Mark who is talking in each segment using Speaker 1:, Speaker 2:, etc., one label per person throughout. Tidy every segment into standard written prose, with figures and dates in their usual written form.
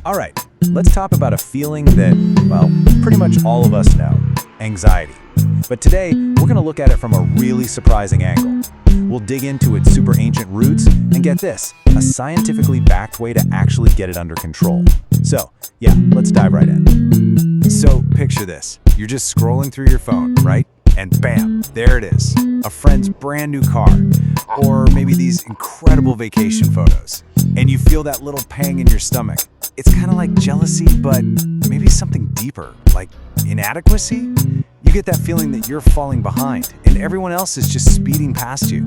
Speaker 1: All right, let's talk about a feeling that, well, pretty much all of us know, anxiety. But today, we're going to look at it from a really surprising angle. We'll dig into its super ancient roots and get this, a scientifically backed way to actually get it under control. So, yeah, let's dive right in. So, picture this. You're just scrolling through your phone, right? And bam, there it is, a friend's brand new car, or maybe these incredible vacation photos. And you feel that little pang in your stomach. It's kind of like jealousy, but maybe something deeper, like inadequacy? You get that feeling that you're falling behind, and everyone else is just speeding past you.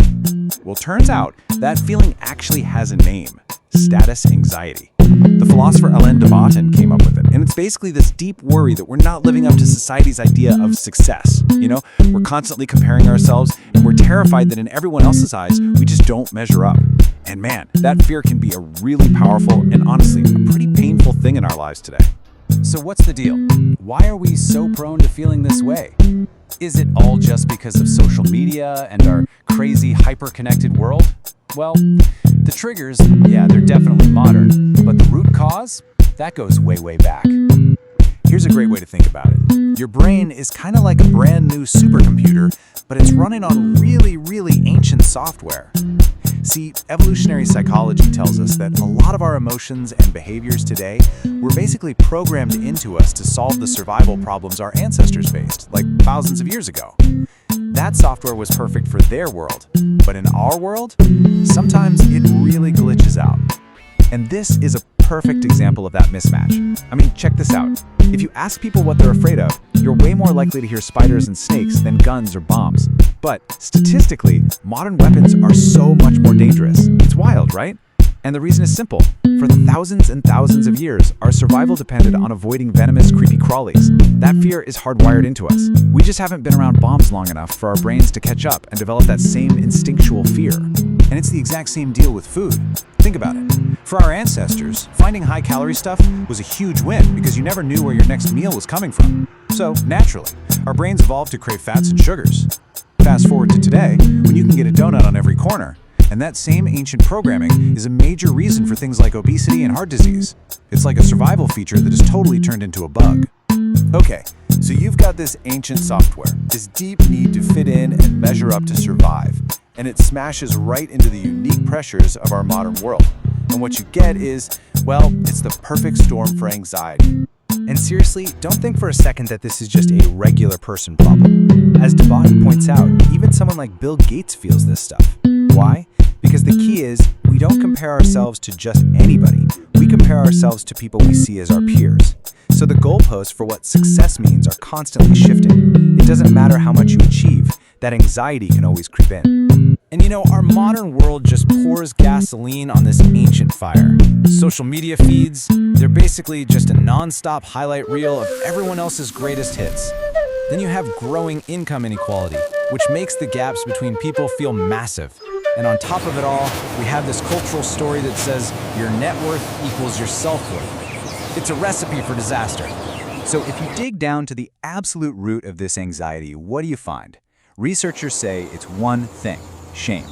Speaker 1: Well, turns out that feeling actually has a name: status anxiety. The philosopher Erokhane came up with it, and it's basically this deep worry that we're not living up to society's idea of success. We're constantly comparing ourselves, and we're terrified that in everyone else's eyes, we just don't measure up. And man, that fear can be a really powerful and honestly, a pretty painful thing in our lives today.
Speaker 2: So what's the deal? Why are we so prone to feeling this way? Is it all just because of social media and our crazy hyper-connected world? Well, the triggers, yeah, they're definitely modern, but the root cause, that goes way, way back.
Speaker 1: Here's a great way to think about it. Your brain is kind of like a brand new supercomputer, but it's running on really, really ancient software. See, evolutionary psychology tells us that a lot of our emotions and behaviors today were basically programmed into us to solve the survival problems our ancestors faced, like thousands of years ago. That software was perfect for their world, but in our world, sometimes it really glitches out. And this is a perfect example of that mismatch. I mean, check this out. If you ask people what they're afraid of, you're way more likely to hear spiders and snakes than guns or bombs. But statistically, modern weapons are so much more dangerous. It's wild, right? And the reason is simple. For thousands and thousands of years, our survival depended on avoiding venomous, creepy crawlies. That fear is hardwired into us. We just haven't been around bombs long enough for our brains to catch up and develop that same instinctual fear. And it's the exact same deal with food. Think about it. For our ancestors, finding high-calorie stuff was a huge win because you never knew where your next meal was coming from. So, naturally, our brains evolved to crave fats and sugars. Fast forward to today, when you can get a donut on every corner, and that same ancient programming is a major reason for things like obesity and heart disease. It's like a survival feature that is totally turned into a bug. Okay, so you've got this ancient software, this deep need to fit in and measure up to survive, and it smashes right into the unique pressures of our modern world. And what you get is, well, it's the perfect storm for anxiety.
Speaker 2: And seriously, don't think for a second that this is just a regular person problem. As Debatin points out, even someone like Bill Gates feels this stuff. Why? Because the key is, we don't compare ourselves to just anybody. We compare ourselves to people we see as our peers. So the goalposts for what success means are constantly shifting. It doesn't matter how much you achieve, that anxiety can always creep in. And our modern world just pours gasoline on this ancient fire. Social media feeds, they're basically just a non-stop highlight reel of everyone else's greatest hits. Then you have growing income inequality, which makes the gaps between people feel massive. And on top of it all, we have this cultural story that says your net worth equals your self-worth. It's a recipe for disaster.
Speaker 1: So if you dig down to the absolute root of this anxiety, what do you find? Researchers say it's one thing: shame.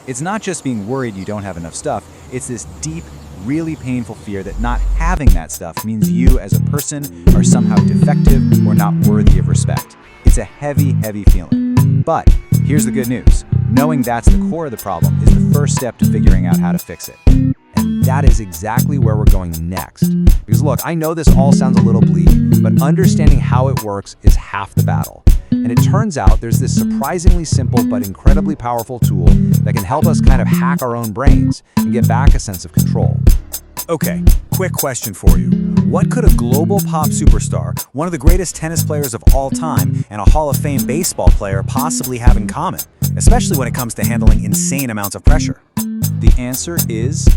Speaker 1: It's not just being worried you don't have enough stuff, it's this deep, really painful fear that not having that stuff means you as a person are somehow defective or not worthy of respect. It's a heavy, heavy feeling. But here's the good news. Knowing that's the core of the problem is the first step to figuring out how to fix it. And that is exactly where we're going next. Because look, I know this all sounds a little bleak, but understanding how it works is half the battle. And it turns out there's this surprisingly simple but incredibly powerful tool that can help us kind of hack our own brains and get back a sense of control. Okay, quick question for you. What could a global pop superstar, one of the greatest tennis players of all time, and a Hall of Fame baseball player possibly have in common, especially when it comes to handling insane amounts of pressure? The answer is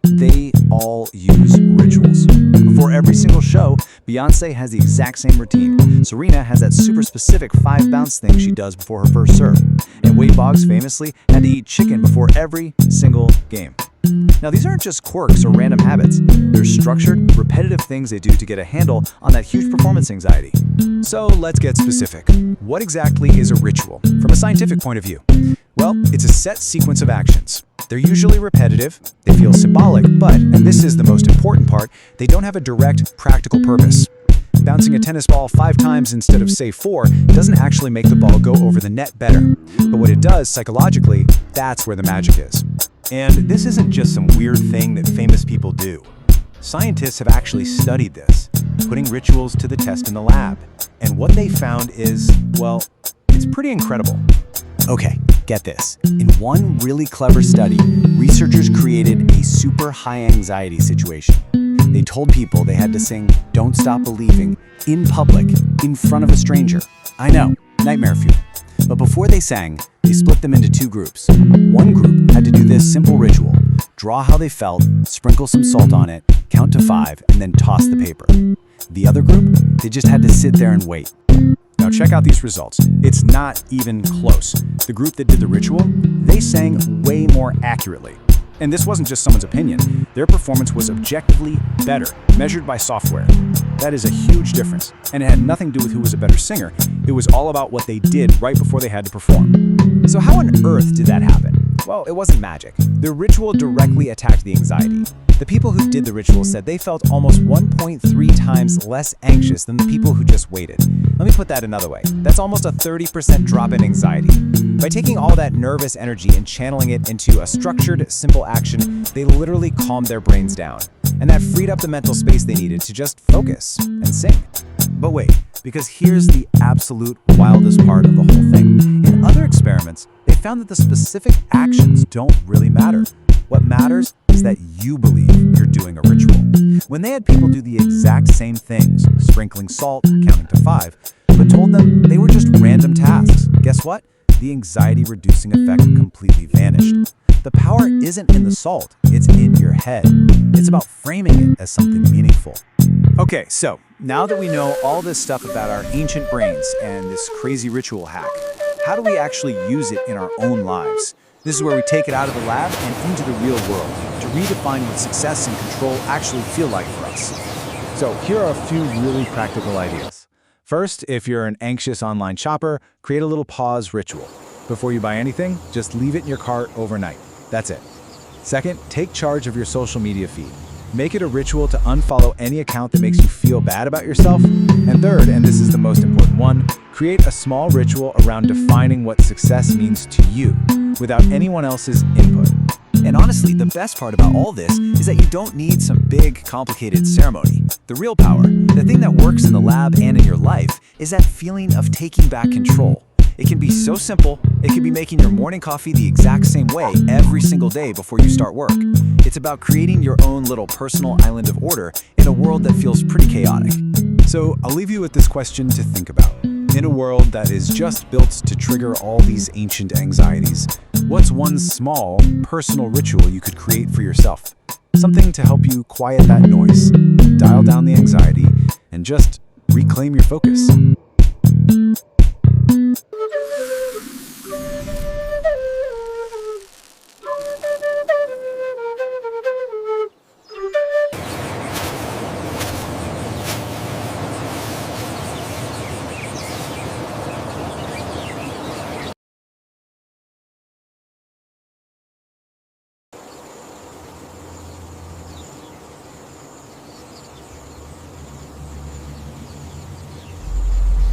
Speaker 1: they all use rituals. Before every single show, Beyoncé has the exact same routine. Serena has that super specific 5-bounce thing she does before her first serve. And Wade Boggs famously had to eat chicken before every single game. Now, these aren't just quirks or random habits. They're structured, repetitive things they do to get a handle on that huge performance anxiety. So let's get specific. What exactly is a ritual from a scientific point of view? Well, it's a set sequence of actions.
Speaker 2: They're usually repetitive, they feel symbolic, but, and this is the most important part, they don't have a direct, practical purpose. Bouncing a tennis ball 5 times instead of, say, 4 doesn't actually make the ball go over the net better. But what it does, psychologically, that's where the magic is.
Speaker 1: And this isn't just some weird thing that famous people do. Scientists have actually studied this, putting rituals to the test in the lab. And what they found is, well, it's pretty incredible.
Speaker 2: Okay, get this. In one really clever study, researchers created a super high anxiety situation. They told people they had to sing "Don't Stop Believing" in public, in front of a stranger. I know, nightmare fuel. But before they sang, they split them into 2 groups. One group had to do this simple ritual: draw how they felt, sprinkle some salt on it, count to 5, and then toss the paper. The other group, they just had to sit there and wait. Now check out these results. It's not even close. The group that did the ritual, they sang way more accurately. And this wasn't just someone's opinion. Their performance was objectively better, measured by software. That is a huge difference. And it had nothing to do with who was a better singer. It was all about what they did right before they had to perform. So how on earth did that happen? Well, it wasn't magic. The ritual directly attacked the anxiety. The people who did the ritual said they felt almost 1.3 times less anxious than the people who just waited. Let me put that another way. That's almost a 30% drop in anxiety. By taking all that nervous energy and channeling it into a structured, simple action, they literally calmed their brains down. And that freed up the mental space they needed to just focus and sing.
Speaker 1: But wait, because here's the absolute wildest part of the whole thing. In other experiments, they found that the specific actions don't really matter. What matters is that you believe you're doing a ritual. When they had people do the exact same things, sprinkling salt, counting to 5, but told them they were just random tasks, guess what? The anxiety-reducing effect completely vanished. The power isn't in the salt, it's in your head. It's about framing it as something meaningful.
Speaker 2: Okay, so now that we know all this stuff about our ancient brains and this crazy ritual hack, how do we actually use it in our own lives? This is where we take it out of the lab and into the real world to redefine what success and control actually feel like for us.
Speaker 1: So here are a few really practical ideas. First, if you're an anxious online shopper, create a little pause ritual. Before you buy anything, just leave it in your cart overnight. That's it. Second, take charge of your social media feed. Make it a ritual to unfollow any account that makes you feel bad about yourself. And third, and this is the most important one, create a small ritual around defining what success means to you, without anyone else's input.
Speaker 2: And honestly, the best part about all this is that you don't need some big, complicated ceremony. The real power, the thing that works in the lab and in your life, is that feeling of taking back control. It can be so simple, it can be making your morning coffee the exact same way every single day before you start work. It's about creating your own little personal island of order in a world that feels pretty chaotic.
Speaker 1: So I'll leave you with this question to think about. In a world that is just built to trigger all these ancient anxieties, what's one small, personal ritual you could create for yourself? Something to help you quiet that noise, dial down the anxiety, and just reclaim your focus.